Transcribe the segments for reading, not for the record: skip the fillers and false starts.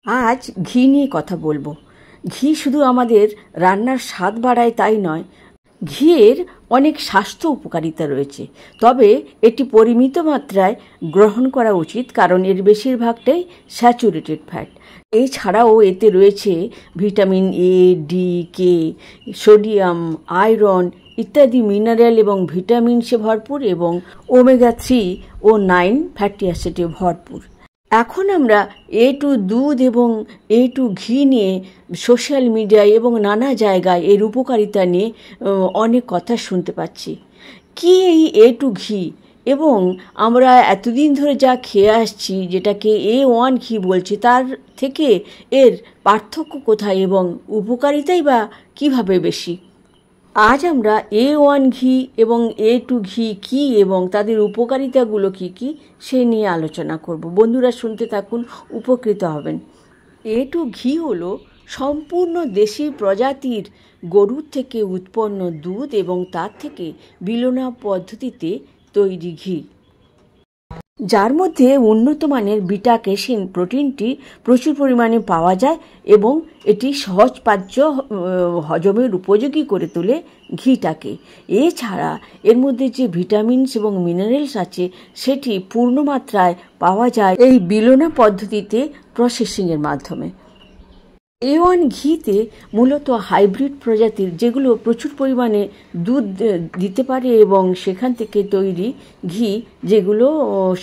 আজ ঘি নিয়ে কথা বলবো। ঘি শুধু আমাদের রান্নার স্বাদ বাড়ায় তাই নয়, ঘিয়ের অনেক স্বাস্থ্য উপকারিতা রয়েছে। তবে এটি পরিমিত মাত্রায় গ্রহণ করা উচিত, কারণ এর বেশিরভাগটাই স্যাচুরেটেড ফ্যাট। এছাড়াও এতে রয়েছে vitamin A, D, K, sodium, iron ইত্যাদি মিনারেল এবং ভিটামিনসে ভরপুর, এবং ওমেগা 3 ও 9 ফ্যাটি অ্যাসিডে ভরপুর। এখন আমরা A2 দুধ এবং A2 ঘি নিয়ে সোশ্যাল মিডিয়ায় এবং নানা জায়গায় এর উপকারিতা নিয়ে অনেক কথা শুনতে পাচ্ছি। কি এই A2 ঘি, এবং আমরা এতদিন ধরে যা খেয়ে আসছি যেটাকে A1 ঘি বলছি, তার থেকে এর পার্থক্য কোথায় এবং উপকারিতাই বা কীভাবে বেশি? আজ আমরা A1 ঘি এবং A2 ঘি কী এবং তাদের উপকারিতাগুলো কী কী সে নিয়ে আলোচনা করব। বন্ধুরা শুনতে থাকুন, উপকৃত হবেন। A2 ঘি হলো সম্পূর্ণ দেশি প্রজাতির গরুর থেকে উৎপন্ন দুধ এবং তার থেকে বিলোনা পদ্ধতিতে তৈরি ঘি, যার মধ্যে উন্নত মানের বিটা ক্যাসিন প্রোটিনটি প্রচুর পরিমাণে পাওয়া যায় এবং এটি সহজপাচ্য, হজমের উপযোগী করে তোলে ঘিটাকে। এছাড়া এর মধ্যে যে ভিটামিনস এবং মিনারেলস আছে সেটি পূর্ণ মাত্রায় পাওয়া যায় এই বিলোনা পদ্ধতিতে প্রসেসিংয়ের মাধ্যমে। A1 ঘিতে মূলত হাইব্রিড প্রজাতির, যেগুলো প্রচুর পরিমাণে দুধ দিতে পারে এবং সেখান থেকে তৈরি ঘি, যেগুলো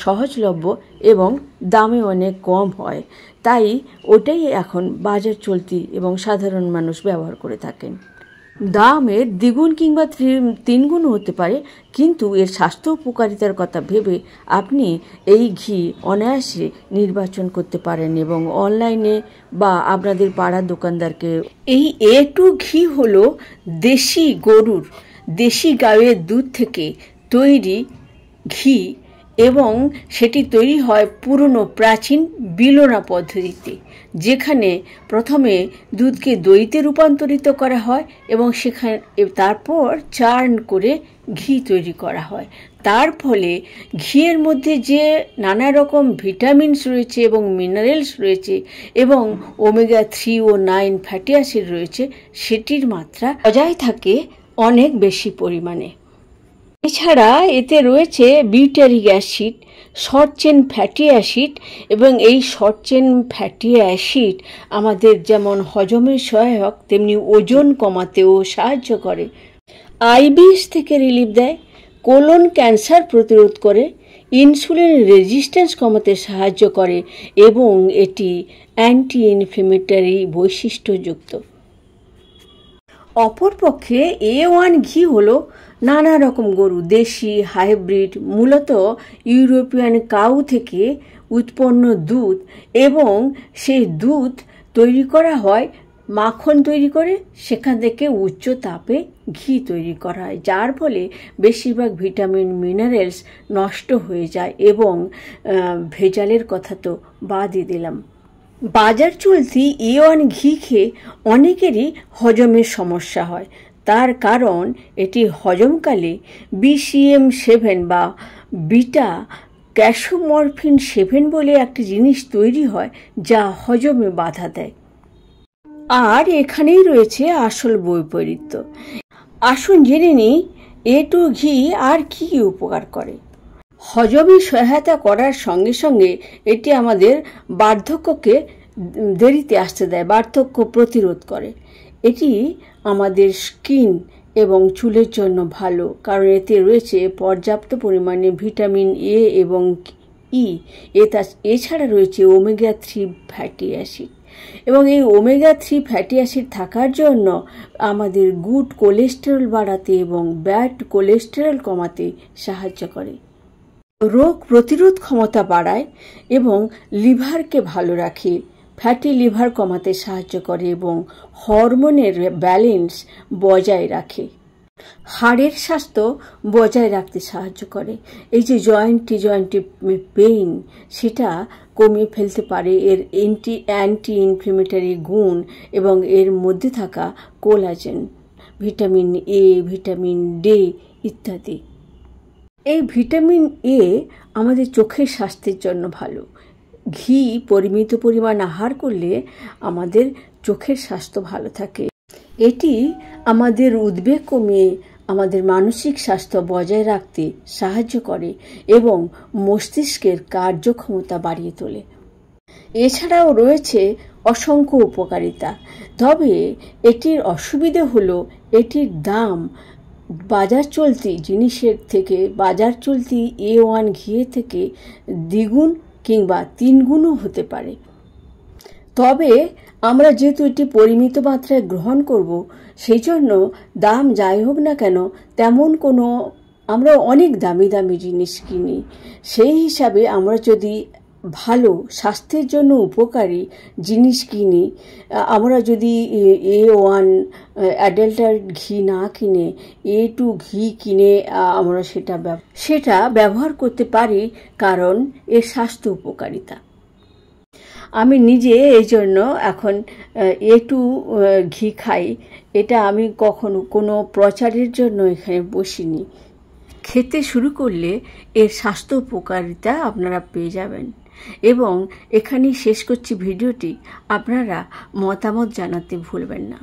সহজলভ্য এবং দামে অনেক কম হয়, তাই ওটাই এখন বাজার চলতি এবং সাধারণ মানুষ ব্যবহার করে থাকেন। দামের দ্বিগুণ কিংবা তিনগুণ হতে পারে, কিন্তু এর স্বাস্থ্য উপকারিতার কথা ভেবে আপনি এই ঘি অনায়াসে নির্বাচন করতে পারেন এবং অনলাইনে বা আপনাদের পাড়ার দোকানদারকে। এই A2 ঘি হলো দেশি গরুর, দেশি গাইয়ের দুধ থেকে তৈরি ঘি এবং সেটি তৈরি হয় পুরনো প্রাচীন বিলোনা পদ্ধতিতে, যেখানে প্রথমে দুধকে দইতে রূপান্তরিত করা হয় এবং সেখানে তারপর চার্ন করে ঘি তৈরি করা হয়। তার ফলে ঘিয়ের মধ্যে যে নানা রকম ভিটামিনস রয়েছে এবং মিনারেলস রয়েছে এবং ওমেগা 3 ও 9 ফ্যাটি অ্যাসিড রয়েছে, সেটির মাত্রা বজায় থাকে অনেক বেশি পরিমাণে। এছাড়া এতে রয়েছে butyric acid, short chain fatty acid, এবং এই শর্ট চেন ফ্যাটি অ্যাসিড আমাদের যেমন হজমের সহায়ক, তেমনি ওজন কমাতেও সাহায্য করে, আইবিএস থেকে রিলিফ দেয়, কোলন ক্যান্সার প্রতিরোধ করে, ইনসুলিন রেজিস্ট্যান্স কমাতে সাহায্য করে এবং এটি অ্যান্টি ইনফ্লেমেটরি বৈশিষ্ট্যযুক্ত। অপরপক্ষে A1 ঘি হলো নানা রকম গরু, দেশি, হাইব্রিড, মূলত ইউরোপিয়ান কাউ থেকে উৎপন্ন দুধ, এবং সেই দুধ তৈরি করা হয় মাখন তৈরি করে, সেখান থেকে উচ্চ তাপে ঘি তৈরি করা হয়, যার ফলে বেশিরভাগ ভিটামিন মিনারেলস নষ্ট হয়ে যায় এবং ভেজালের কথা তো বাদই দিলাম। বাজার চলতি A1 ঘি খেয়ে অনেকেরই হজমের সমস্যা হয়। তার কারণ এটি হজমকালে BCM7 বা বিটা ক্যাশোমরফিন 7 বলে একটি জিনিস তৈরি হয়, যা হজমে বাধা দেয়। আর এখানেই রয়েছে আসল বৈপরীত্য। আসুন জেনে নিই A2 ঘি আর কি উপকার করে। হজমে সহায়তা করার সঙ্গে সঙ্গে এটি আমাদের বার্ধক্যকে দেরিতে আসতে দেয়, বার্ধক্য প্রতিরোধ করে। এটি আমাদের স্কিন এবং চুলের জন্য ভালো, কারণ এতে রয়েছে পর্যাপ্ত পরিমাণে ভিটামিন এ এবং ই। এছাড়া রয়েছে ওমেগা 3 ফ্যাটি অ্যাসিড, এবং এই ওমেগা 3 ফ্যাটি অ্যাসিড থাকার জন্য আমাদের গুড কোলেস্টেরল বাড়াতে এবং ব্যাড কোলেস্টেরল কমাতে সাহায্য করে, রোগ প্রতিরোধ ক্ষমতা বাড়ায় এবং লিভারকে ভালো রাখে, ফ্যাটি লিভার কমাতে সাহায্য করে এবং হরমোনের ব্যালেন্স বজায় রাখে, হাড়ের স্বাস্থ্য বজায় রাখতে সাহায্য করে। এই যে জয়েন্টে পেইন, সেটা কমিয়ে ফেলতে পারে এর অ্যান্টি ইনফ্লেমেটরি গুণ এবং এর মধ্যে থাকা collagen, vitamin A, vitamin D ইত্যাদি। এই ভিটামিন এ আমাদের চোখের স্বাস্থ্যের জন্য ভালো। ঘি পরিমিত পরিমাণ আহার করলে আমাদের চোখের স্বাস্থ্য ভালো থাকে। এটি আমাদের উদ্বেগ কমিয়ে আমাদের মানসিক স্বাস্থ্য বজায় রাখতে সাহায্য করে এবং মস্তিষ্কের কার্যক্ষমতা বাড়িয়ে তোলে। এছাড়াও রয়েছে অসংখ্য উপকারিতা, তবে এটির অসুবিধে হলো এটির দাম বাজার চলতি জিনিসের থেকে, বাজার চলতি A1 ঘিয়ের থেকে দ্বিগুণ কিংবা 3 গুণও হতে পারে। তবে আমরা যেহেতু এটি পরিমিত মাত্রায় গ্রহণ করব, সেই জন্য দাম যাই হোক না কেন তেমন কোনো, আমরা অনেক দামি দামি জিনিস কিনি, সেই হিসাবে আমরা যদি ভালো স্বাস্থ্যের জন্য উপকারী জিনিস কিনি, আমরা যদি A1 অ্যাডাল্টার ঘি না কিনে A2 ঘি কিনে আমরা সেটা ব্যবহার করতে পারি, কারণ এর স্বাস্থ্য উপকারিতা। আমি নিজে এই জন্য এখন A2 ঘি খাই। এটা আমি কখনো কোনো প্রচারের জন্য এখানে বসিনি। খেতে শুরু করলে এর স্বাস্থ্য উপকারিতা আপনারা পেয়ে যাবেন। এবং এখানেই শেষ করছি ভিডিওটি। আপনারা মতামত জানাতে ভুলবেন না।